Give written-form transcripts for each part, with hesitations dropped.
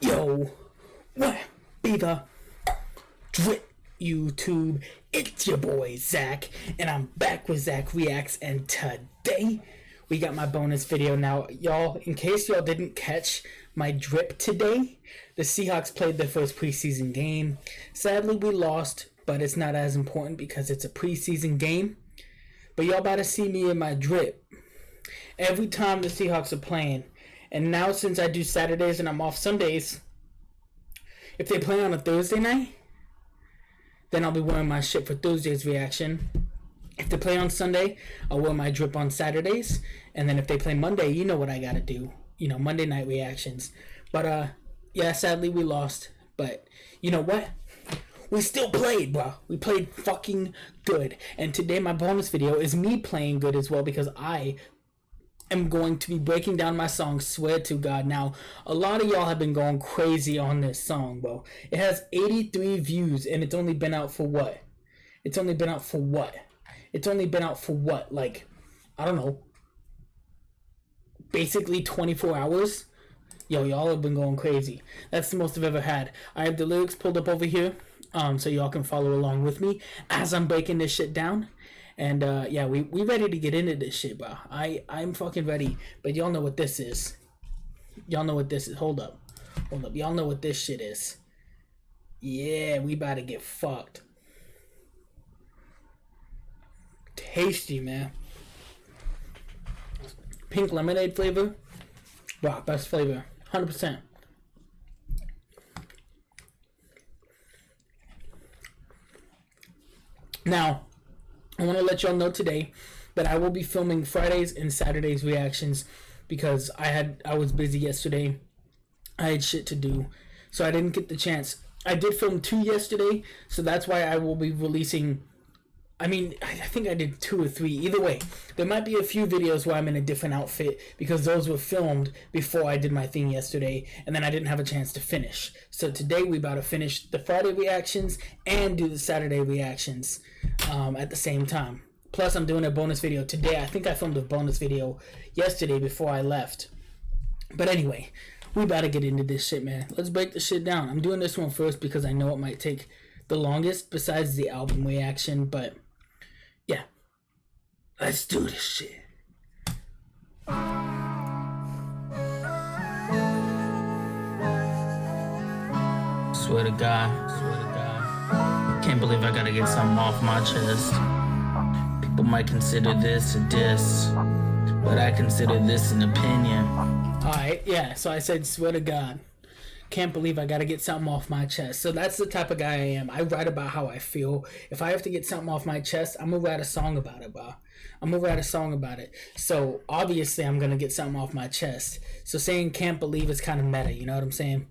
Yo, what be the drip YouTube? It's your boy Zack, and I'm back with Zack Reacts, and today we got my bonus video. Now, y'all, in case y'all didn't catch my drip today, the Seahawks played their first preseason game. Sadly, we lost, but it's not as important because it's a preseason game. But y'all about to see me in my drip every time the Seahawks are playing. And now, since I do Saturdays and I'm off Sundays, if they play on a Thursday night, then I'll be wearing my shit for Thursday's reaction. If they play on Sunday, I'll wear my drip on Saturdays. And then if they play Monday, you know what I gotta do. You know, Monday night reactions. But, yeah, sadly we lost. But, you know what? We still played, bro. We played fucking good. And today my bonus video is me playing good as well, because I am going to be breaking down my song, Swear to God. Now, a lot of y'all have been going crazy on this song, bro. It has 83 views, and it's only been out for what? It's only been out for what? It's only been out for what? Like, I don't know. Basically 24 hours? Yo, y'all have been going crazy. That's the most I've ever had. I have the lyrics pulled up over here, so y'all can follow along with me as I'm breaking this shit down. And yeah, we ready to get into this shit, bro. I'm fucking ready. But y'all know what this is. Y'all know what this is. Hold up. Y'all know what this shit is. Yeah, we about to get fucked. Tasty, man. Pink lemonade flavor. Wow, best flavor. 100%. Now, I want to let y'all know today that I will be filming Fridays and Saturdays reactions because I was busy yesterday. I had shit to do, so I didn't get the chance. I did film 2 yesterday, so that's why I will be releasing. I mean, I think I did 2 or 3. Either way, there might be a few videos where I'm in a different outfit because those were filmed before I did my thing yesterday, and then I didn't have a chance to finish. So today we about to finish the Friday reactions and do the Saturday reactions at the same time. Plus, I'm doing a bonus video today. I think I filmed a bonus video yesterday before I left. But anyway, we about to get into this shit, man. Let's break the shit down. I'm doing this one first because I know it might take the longest besides the album reaction, but yeah, let's do this shit. Swear to God, can't believe I gotta get something off my chest. People might consider this a diss, but I consider this an opinion. Alright, yeah, so I said swear to God. Can't believe I gotta get something off my chest. So that's the type of guy I am. I write about how I feel. If I have to get something off my chest, I'm gonna write a song about it, bro. I'm gonna write a song about it. So obviously I'm gonna get something off my chest. So saying can't believe is kind of meta, you know what I'm saying?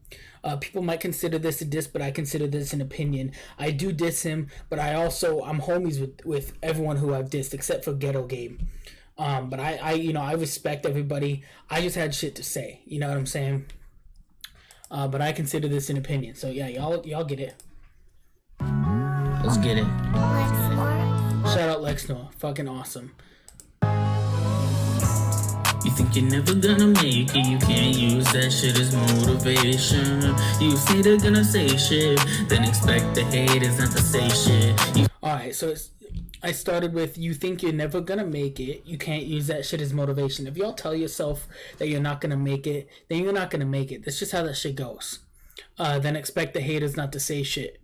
People might consider this a diss, but I consider this an opinion. I do diss him, but I'm homies with everyone who I've dissed except for Ghetto Game. But I respect everybody. I just had shit to say, you know what I'm saying? But I consider this an opinion. So yeah, y'all get it. Let's get it. Shout out Lexnor. Fucking awesome. You think you're never gonna make it, you can't use that shit as motivation. You say they're gonna say shit, then expect the haters not to say shit. Alright, so I started with, you think you're never gonna make it, you can't use that shit as motivation. If y'all tell yourself that you're not gonna make it, then you're not gonna make it. That's just how that shit goes. Then expect the haters not to say shit.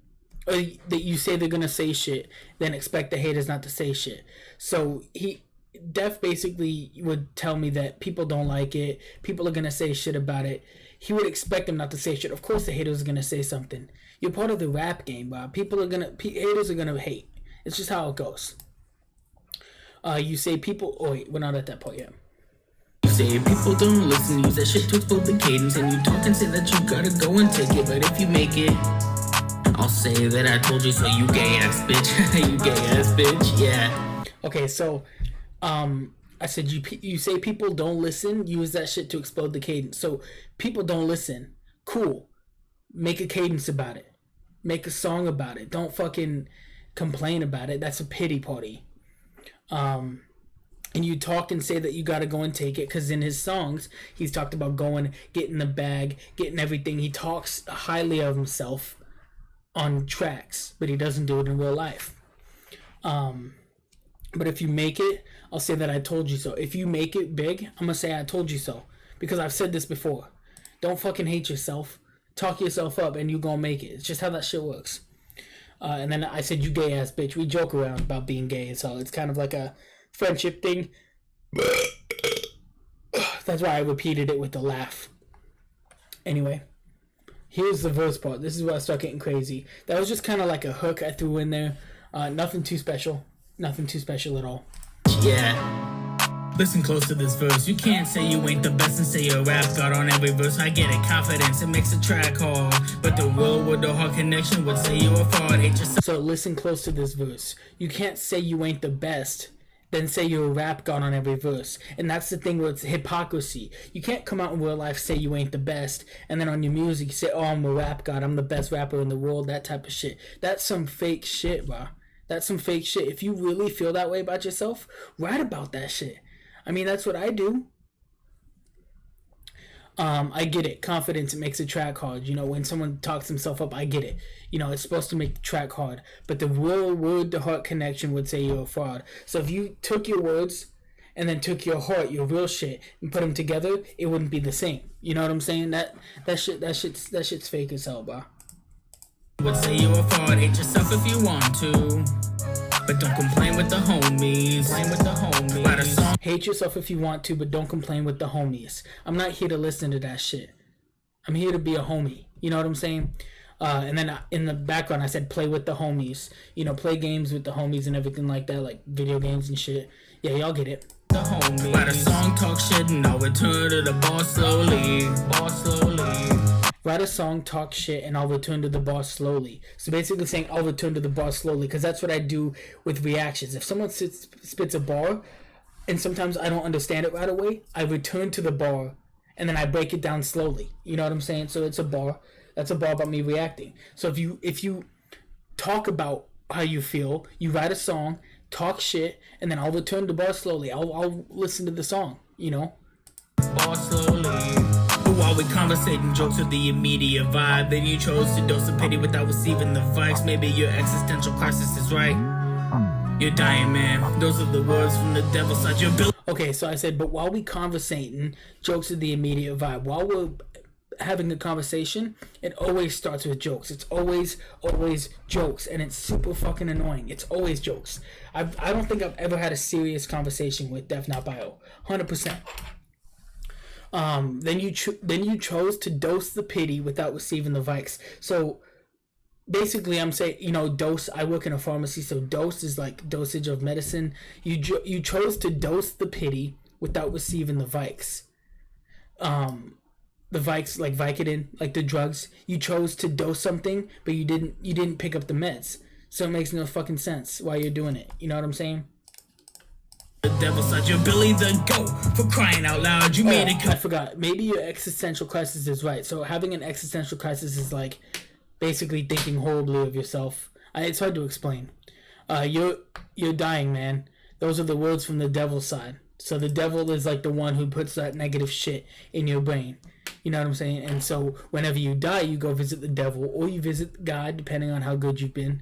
Or that you say they're gonna say shit, then expect the haters not to say shit. So D.E.F basically would tell me that people don't like it, people are gonna say shit about it. He would expect them not to say shit. Of course the haters are gonna say something. You're part of the rap game, bro. Haters are gonna hate. It's just how it goes. You say people... Oh, wait, we're not at that point yet. You say people don't listen, use that shit to explode the cadence, and you talk and say that you gotta go and take it, but if you make it, I'll say that I told you so, you gay ass bitch. You gay ass bitch, yeah. Okay, so, I said you say people don't listen, use that shit to explode the cadence. So, people don't listen. Cool. Make a cadence about it. Make a song about it. Don't fucking complain about it. That's a pity party. and you talk and say that you gotta go and take it, because in his songs he's talked about going, getting the bag, getting everything. He talks highly of himself on tracks, but he doesn't do it in real life. But if you make it, I'll say that I told you so. If you make it big, I'm gonna say I told you so, because I've said this before. Don't fucking hate yourself. Talk yourself up and you gonna make it. It's just how that shit works. And then I said, you gay ass bitch. We joke around about being gay, so it's kind of like a friendship thing. That's why I repeated it with the laugh. Anyway, here's the verse part. This is where I start getting crazy. That was just kind of like a hook I threw in there. Nothing too special. Nothing too special at all. Yeah. Listen close to this verse. You can't say you ain't the best and say you're rap god on every verse. I get it, confidence, it makes a track hard. But the world with the hard connection would say you're a fraud. Hate yourself. So listen close to this verse. You can't say you ain't the best, then say you're a rap god on every verse. And that's the thing where it's hypocrisy. You can't come out in real life, say you ain't the best, and then on your music you say, oh, I'm a rap god, I'm the best rapper in the world, that type of shit. That's some fake shit, bro. That's some fake shit. If you really feel that way about yourself, write about that shit. I mean, that's what I do. I get it. Confidence, it makes a track hard. You know, when someone talks himself up, I get it. You know, it's supposed to make the track hard. But the real word-to-heart connection would say you're a fraud. So if you took your words and then took your heart, your real shit, and put them together, it wouldn't be the same. You know what I'm saying? That shit's fake as hell, bro. Would say you're a fraud. Hate yourself if you want to, but don't complain with the homies. Write a song. Hate yourself if you want to, but don't complain with the homies. I'm not here to listen to that shit. I'm here to be a homie. You know what I'm saying? And then in the background, I said play with the homies. You know, play games with the homies and everything like that, like video games and shit. Yeah, y'all get it. The homies. Write a song, talk shit, and I'll return to the bar slowly. Write a song, talk shit, and I'll return to the bar slowly. So basically saying I'll return to the bar slowly, because that's what I do with reactions. If someone spits a bar, and sometimes I don't understand it right away, I return to the bar, and then I break it down slowly. You know what I'm saying? So it's a bar. That's a bar about me reacting. So if you talk about how you feel, you write a song, talk shit, and then I'll return to the bar slowly. I'll listen to the song, you know? Bar slowly. While we conversating jokes with the immediate vibe, then you chose to dose of pity without receiving the vibes. Maybe your existential crisis is right. You're dying, man. Those are the words from the devil's side. You're built. Okay, so I said, but while we conversating jokes with the immediate vibe, while we're having a conversation, it always starts with jokes. It's always jokes, and it's super fucking annoying. It's always jokes. I don't think I've ever had a serious conversation with Def Not Bio. 100%. Then you chose to dose the pity without receiving the Vikes. So basically, I'm saying, you know, dose. I work in a pharmacy, so dose is like dosage of medicine. You chose to dose the pity without receiving the Vikes. The Vikes, like Vicodin, like the drugs. You chose to dose something, but you didn't pick up the meds. So it makes no fucking sense why you're doing it. You know what I'm saying? The devil's side. You're Billy the Goat, for crying out loud. You made it. I forgot. Maybe your existential crisis is right. So having an existential crisis is like basically thinking horribly of yourself. It's hard to explain. You're dying, man. Those are the words from the devil's side. So the devil is like the one who puts that negative shit in your brain. You know what I'm saying? And so whenever you die, you go visit the devil, or you visit God, depending on how good you've been.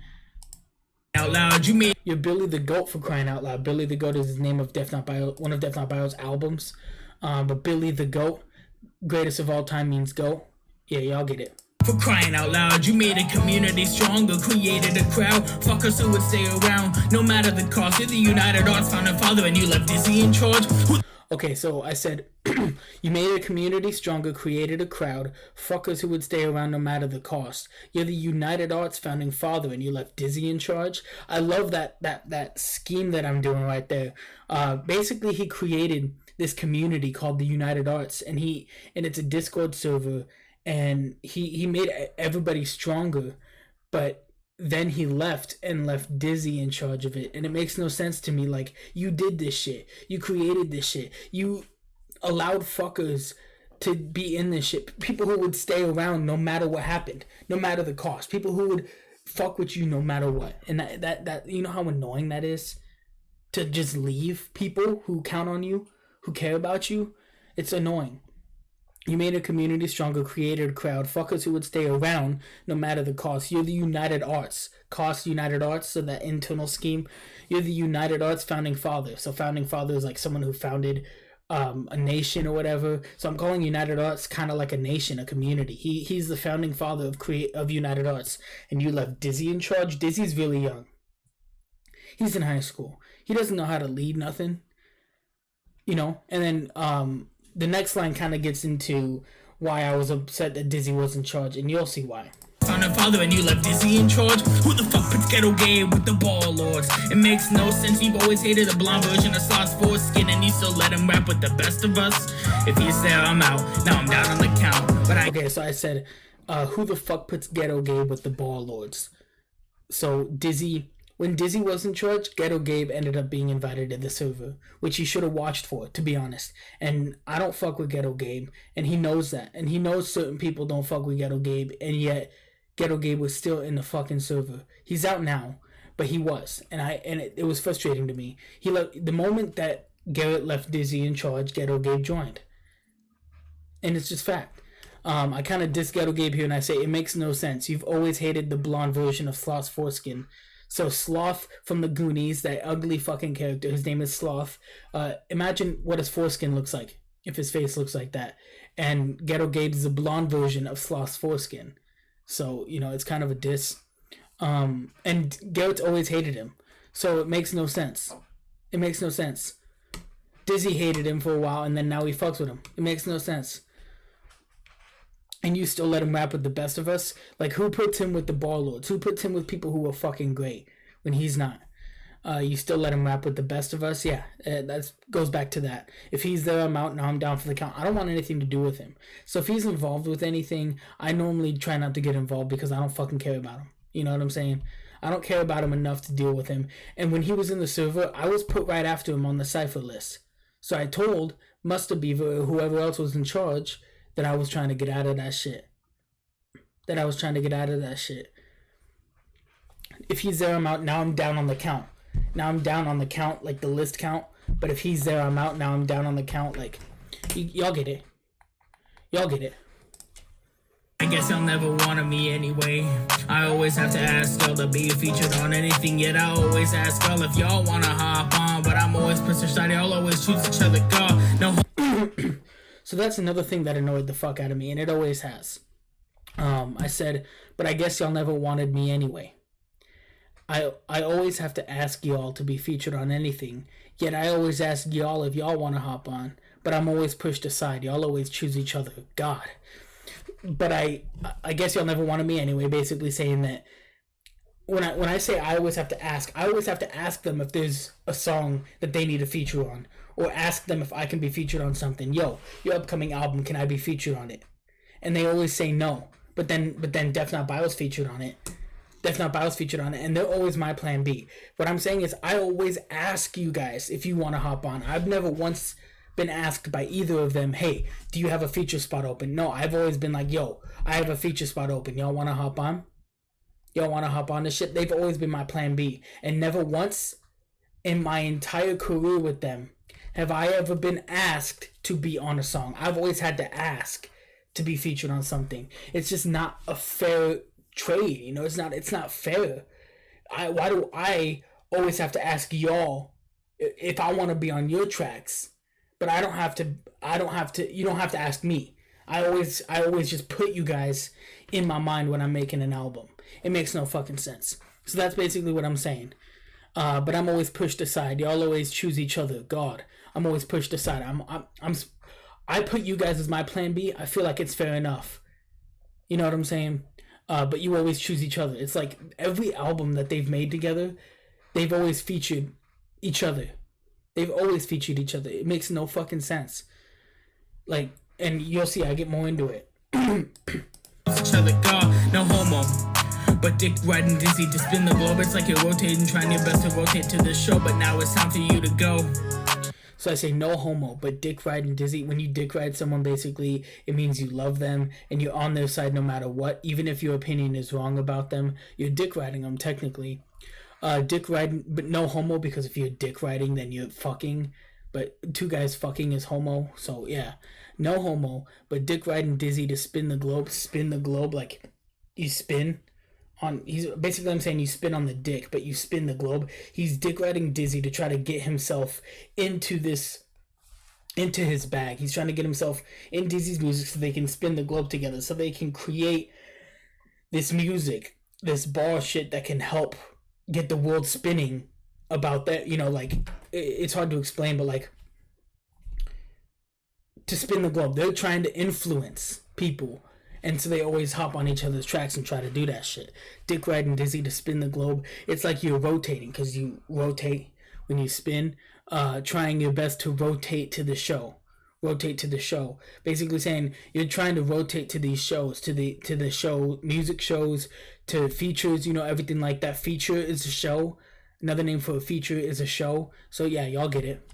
Out loud, you mean you're Billy the Goat, for crying out loud. Billy the Goat is the name of Def Not Bio, one of Def Not Bio's albums. But Billy the Goat, greatest of all time, means goat. Yeah, y'all get it. For crying out loud, you made a community stronger, created a crowd, fuckers who would stay around, no matter the cost. You're the United Arts founding father, and you left Dizzy in charge. Okay, so I said, you made a community stronger, created a crowd, fuckers who would stay around no matter the cost. You're the United Arts founding father, and you left Dizzy in charge. I love that scheme that I'm doing right there. Basically, he created this community called the United Arts, and it's a Discord server, and he made everybody stronger, but then he left Dizzy in charge of it, and it makes no sense to me. Like, you did this shit, you created this shit, you allowed fuckers to be in this shit, people who would stay around no matter what happened, no matter the cost, people who would fuck with you no matter what. And that you know how annoying that is? to just leave people who count on you, who care about you. It's annoying. You made a community stronger, created a crowd, fuckers who would stay around no matter the cost. You're the United Arts. Cost United Arts, so that internal scheme. You're the United Arts founding father. So founding father is like someone who founded a nation or whatever. So I'm calling United Arts kind of like a nation, a community. He's the founding father of United Arts. And you left Dizzy in charge. Dizzy's really young. He's in high school. He doesn't know how to lead nothing. You know? And then the next line kind of gets into why I was upset that Dizzy was in charge, and you'll see why. Founding father and you left Dizzy in charge? Who the fuck puts ghetto game with the ball lords? It makes no sense. You've always hated a blonde version of Sloth's foreskin, and you still let him rap with the best of us. If he's there, I'm out. Now I'm down on the count. But Okay, so I said, who the fuck puts Ghetto Gabe with the ball lords? So Dizzy, when Dizzy was in charge, Ghetto Gabe ended up being invited to the server, which he should have watched for, to be honest. And I don't fuck with Ghetto Gabe, and he knows that. And he knows certain people don't fuck with Ghetto Gabe, and yet Ghetto Gabe was still in the fucking server. He's out now, but he was, and it was frustrating to me. The moment that Garrett left Dizzy in charge, Ghetto Gabe joined, and it's just fact. I kind of diss Ghetto Gabe here, and I say it makes no sense. You've always hated the blonde version of Sloth's foreskin. So Sloth from the Goonies, that ugly fucking character, his name is Sloth. Imagine what his foreskin looks like if his face looks like that. And Ghetto Gabe is the blonde version of Sloth's foreskin. So, you know, it's kind of a diss. And Garrett's always hated him. So it makes no sense. It makes no sense. Dizzy hated him for a while, and then now he fucks with him. It makes no sense. And you still let him rap with the best of us? Like, who puts him with the ball lords? Who puts him with people who are fucking great when he's not? You still let him rap with the best of us? Yeah, that goes back to that. If he's there, I'm out. Now I'm down for the count. I don't want anything to do with him. So if he's involved with anything, I normally try not to get involved because I don't fucking care about him. You know what I'm saying? I don't care about him enough to deal with him. And when he was in the server, I was put right after him on the cypher list. So I told Mustard Beaver or whoever else was in charge that I was trying to get out of that shit. If he's there, I'm out. Now I'm down on the count. Like the list count. But if he's there, I'm out. Now I'm down on the count. Like, y'all get it. I guess y'all never wanted me anyway. I always have to ask y'all to be featured on anything, yet I always ask y'all if y'all wanna hop on. But I'm always pushing side, y'all always choose each other. God, no. So that's another thing that annoyed the fuck out of me, and it always has. I said, but I guess y'all never wanted me anyway. I always have to ask y'all to be featured on anything, yet I always ask y'all if y'all want to hop on, but I'm always pushed aside. Y'all always choose each other. God. But I guess y'all never wanted me anyway, basically saying that when I say I always have to ask them if there's a song that they need a feature on, or ask them if I can be featured on something. Yo, your upcoming album, can I be featured on it? And they always say no. But then Def Not Bio's featured on it. And they're always my plan B. What I'm saying is I always ask you guys if you want to hop on. I've never once been asked by either of them, hey, do you have a feature spot open? No, I've always been like, yo, I have a feature spot open. Y'all want to hop on? Y'all want to hop on this shit? They've always been my plan B. And never once in my entire career with them have I ever been asked to be on a song. I've always had to ask to be featured on something. It's just not a fair trade, you know. It's not fair. Why do I always have to ask y'all if I want to be on your tracks, but I don't have to. You don't have to ask me. I always just put you guys in my mind when I'm making an album. It makes no fucking sense. So that's basically what I'm saying. But I'm always pushed aside. Y'all always choose each other. God, I'm always pushed aside. I put you guys as my plan B. I feel like it's fair enough. You know what I'm saying? But you always choose each other. It's like every album that they've made together, they've always featured each other. It makes no fucking sense. Like, and you'll see, I get more into it. Each other, God, no homo. But dick riding Dizzy to spin the globe. It's like you're rotating, trying your best to rotate to the show. But now it's time for you to go. So I say no homo, but dick riding Dizzy. When you dick ride someone, basically, it means you love them and you're on their side no matter what. Even if your opinion is wrong about them, you're dick riding them technically. Dick riding, but no homo, because if you're dick riding, then you're fucking. But two guys fucking is homo, so yeah, no homo. But dick riding Dizzy to spin the globe like you spin on. He's basically, I'm saying you spin on the dick, but you spin the globe. He's dick riding Dizzy to try to get himself into his bag. He's trying to get himself in Dizzy's music so they can spin the globe together, so they can create this music, this ball shit that can help get the world spinning about that. You know, like, it's hard to explain, but like, to spin the globe, they're trying to influence people, and so they always hop on each other's tracks and try to do that shit. Dick riding Dizzy to spin the globe. It's like you're rotating, because you rotate when you spin, trying your best to rotate to the show. Basically saying you're trying to rotate to these shows, to the show, music shows, to features, you know, everything like that. Feature is a show. Another name for a feature is a show. So yeah, y'all get it.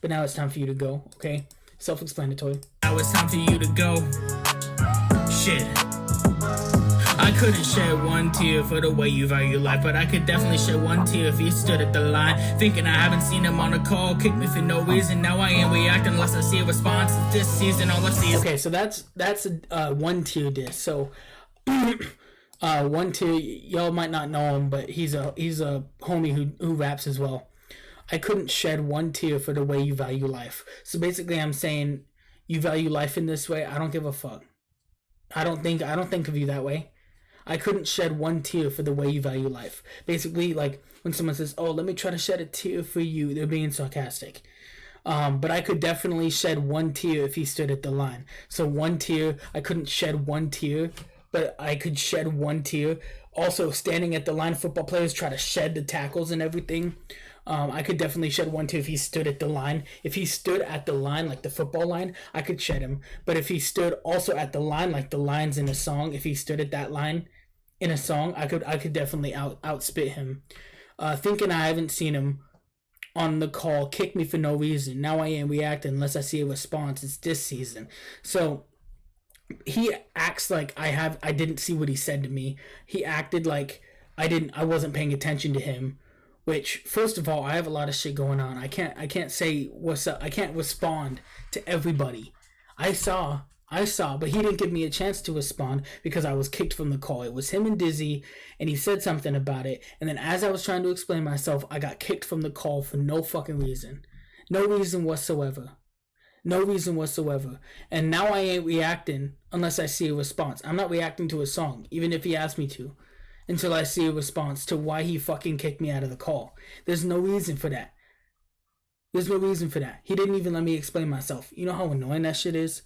But now it's time for you to go, okay? Self-explanatory. Now it's time for you to go. Shit. I couldn't shed one tear for the way you value life, but I could definitely shed one tear if you stood at the line. Thinking I haven't seen him on a call, kick me for no reason. Now I ain't reacting unless I see a response. This season, all I see is... Okay, so that's a one tier diss. So one tier, y'all might not know him, but he's a homie who raps as well. I couldn't shed one tear for the way you value life. So basically, I'm saying you value life in this way. I don't give a fuck. I don't think of you that way. I couldn't shed one tear for the way you value life. Basically, like when someone says, "Oh, let me try to shed a tear for you," they're being sarcastic. But I could definitely shed one tear if he stood at the line. So one tear, I couldn't shed one tear, but I could shed one tear. Also, standing at the line, football players try to shed the tackles and everything. I could definitely shed one tear if he stood at the line. If he stood at the line, like the football line, I could shed him. But if he stood also at the line, like the lines in a song, if he stood at that line in a song, I could definitely outspit him. Thinking I haven't seen him on the call, kick me for no reason. Now I ain't reacting unless I see a response. It's this season. So he acts like I didn't see what he said to me. He acted like I wasn't paying attention to him. Which, first of all, I have a lot of shit going on. I can't say what's up. I can't respond to everybody. I saw, but he didn't give me a chance to respond because I was kicked from the call. It was him and Dizzy, and he said something about it. And then as I was trying to explain myself, I got kicked from the call for no fucking reason. No reason whatsoever. No reason whatsoever. And now I ain't reacting unless I see a response. I'm not reacting to a song, even if he asked me to, until I see a response to why he fucking kicked me out of the call. There's no reason for that. There's no reason for that. He didn't even let me explain myself. You know how annoying that shit is?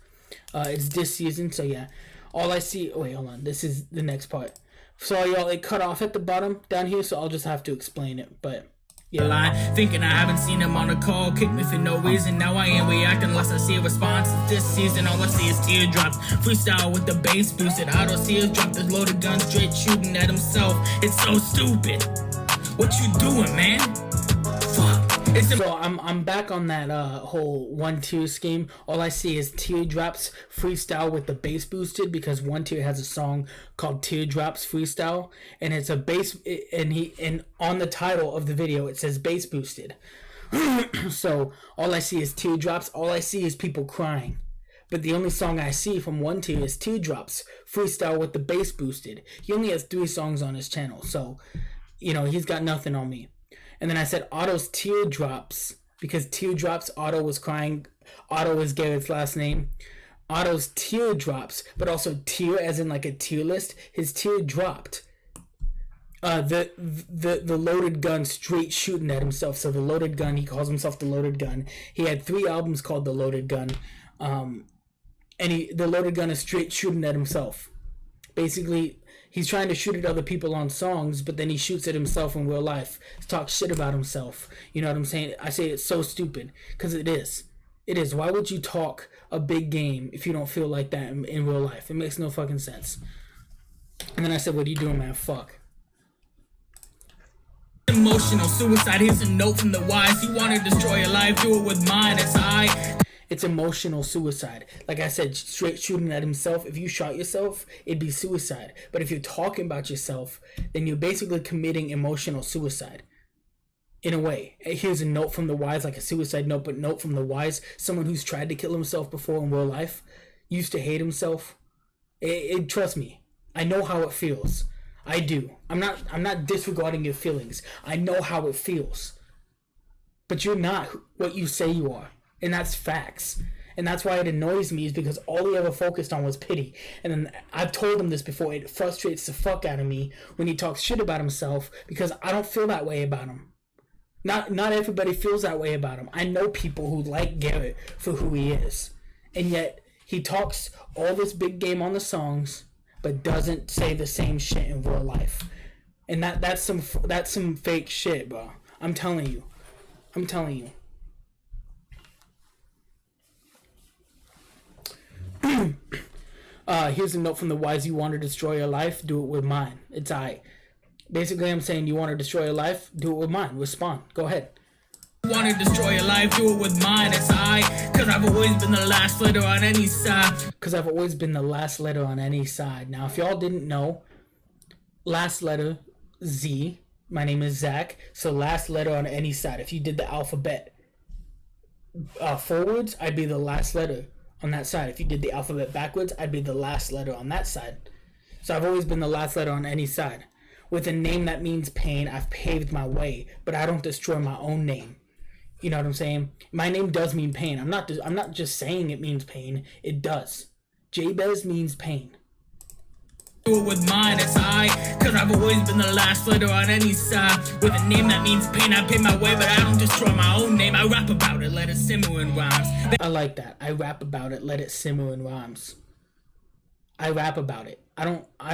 It's this season, so yeah. All I see... Wait, hold on. This is the next part. Sorry, y'all. It cut off at the bottom down here, so I'll just have to explain it. But, yeah. Line, thinking I haven't seen him on a call, kick me for no reason. Now I ain't reacting unless I see a response. This season, all I see is teardrops. Freestyle with the bass boosted. I don't see his drop this loaded gun straight shooting at himself. It's so stupid. What you doing, man? Fuck. So I'm back on that whole one tier scheme. All I see is teardrops freestyle with the bass boosted, because one tier has a song called Teardrops Freestyle, and it's a bass, and on the title of the video it says bass boosted. So all I see is teardrops. All I see is people crying. But the only song I see from one tier is Teardrops Freestyle with the bass boosted. He only has 3 songs on his channel, so you know he's got nothing on me. And then I said Otto's Teardrops, because Teardrops, Otto was crying. Otto is Garrett's last name. Otto's Teardrops, but also tier as in like a tier list. His tear dropped. The loaded gun straight shooting at himself. So the loaded gun, he calls himself the loaded gun. He had 3 albums called the loaded gun. And the loaded gun is straight shooting at himself. Basically, he's trying to shoot at other people on songs, but then he shoots at himself in real life. Talks shit about himself. You know what I'm saying? I say it's so stupid, because it is. It is. Why would you talk a big game if you don't feel like that in real life? It makes no fucking sense. And then I said, what are you doing, man? Fuck. Emotional suicide. Here's a note from the wise. You want to destroy your life, do it with mine. It's I. It's emotional suicide. Like I said, straight shooting at himself. If you shot yourself, it'd be suicide. But if you're talking about yourself, then you're basically committing emotional suicide. In a way. Here's a note from the wise, like a suicide note, but note from the wise. Someone who's tried to kill himself before in real life, used to hate himself. Trust me, I know how it feels. I do. I'm not disregarding your feelings. I know how it feels. But you're not what you say you are. And that's facts. And that's why it annoys me, is because all he ever focused on was pity. And then I've told him this before, it frustrates the fuck out of me when he talks shit about himself, because I don't feel that way about him. Not everybody feels that way about him. I know people who like Garrett for who he is. And yet he talks all this big game on the songs, but doesn't say the same shit in real life. And that's some fake shit, bro. I'm telling you. Here's a note from the wise. You want to destroy your life? Do it with mine. It's I. Basically, I'm saying, you want to destroy your life? Do it with mine. Respond. Go ahead. Want to destroy your life? Do it with mine. It's I. Cause I've always been the last letter on any side. Cause I've always been the last letter on any side. Now, if y'all didn't know, last letter, Z. My name is Zack. So last letter on any side. If you did the alphabet forwards, I'd be the last letter on that side. If you did the alphabet backwards, I'd be the last letter on that side. So I've always been the last letter on any side. With a name that means pain, I've paved my way, but I don't destroy my own name. You know what I'm saying? My name does mean pain. I'm not just saying it means pain. It does. Jabez means pain. Do it with mine, it's I. Cause I've always been the last letter on any side. With a name that means pain, I pay my way, but I don't destroy my own name. I rap about it, let it simmer in rhymes. I like that. I rap about it, let it simmer in rhymes. I rap about it. I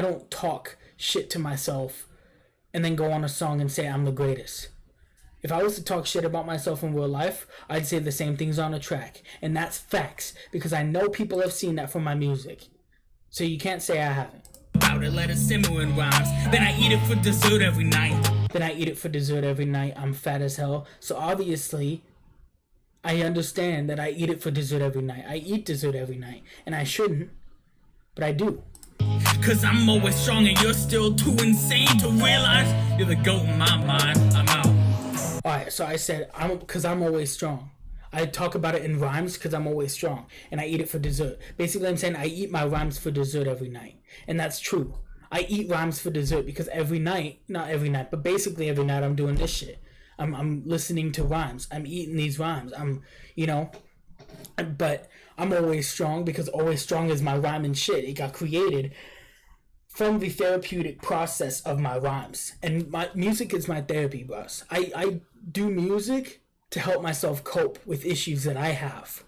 don't talk shit to myself and then go on a song and say I'm the greatest. If I was to talk shit about myself in real life, I'd say the same things on a track. And that's facts, because I know people have seen that from my music. So you can't say I haven't. About it, let it simmer in rhymes. Then I eat it for dessert every night. I'm fat as hell. So obviously, I understand that I eat it for dessert every night. I eat dessert every night. And I shouldn't, but I do. Cause I'm always strong and you're still too insane to realize you're the goat in my mind. I'm out. Alright, so I said, cause I'm always strong. I talk about it in rhymes because I'm always strong. And I eat it for dessert. Basically, I'm saying I eat my rhymes for dessert every night. And that's true. I eat rhymes for dessert because every night, not every night, but basically every night I'm doing this shit. I'm listening to rhymes. I'm eating these rhymes. But I'm always strong because always strong is my rhyme and shit. It got created from the therapeutic process of my rhymes. And my music is my therapy, bros. I do music to help myself cope with issues that I have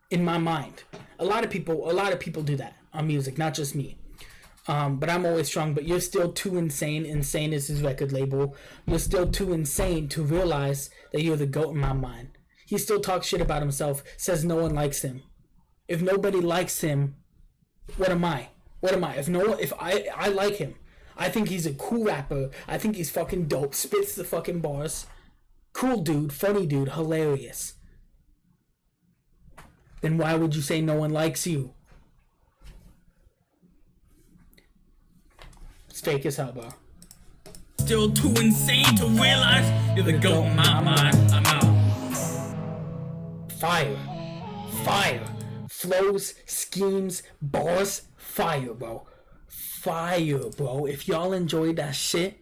in my mind. A lot of people do that on music, not just me. But I'm always strong. But you're still too insane. Insane is his record label. You're still too insane to realize that you're the GOAT in my mind. He still talks shit about himself, says no one likes him. If nobody likes him, what am I? If I like him, I think he's a cool rapper. I think he's fucking dope. Spits the fucking bars. Cool dude, funny dude, hilarious. Then why would you say no one likes you? It's fake as hell, bro. Still too insane to realize you're the GOAT in my mind. I'm out. Fire. Flows, schemes, bars, fire, bro. If y'all enjoyed that shit,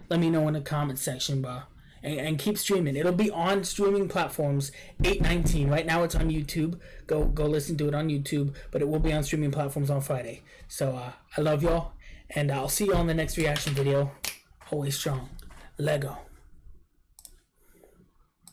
let me know in the comment section, bro. And keep streaming. It'll be on streaming platforms 8/19. Right now it's on YouTube. Go listen to it on YouTube. But it will be on streaming platforms on Friday. So I love y'all. And I'll see you on the next reaction video. Always strong. Lego.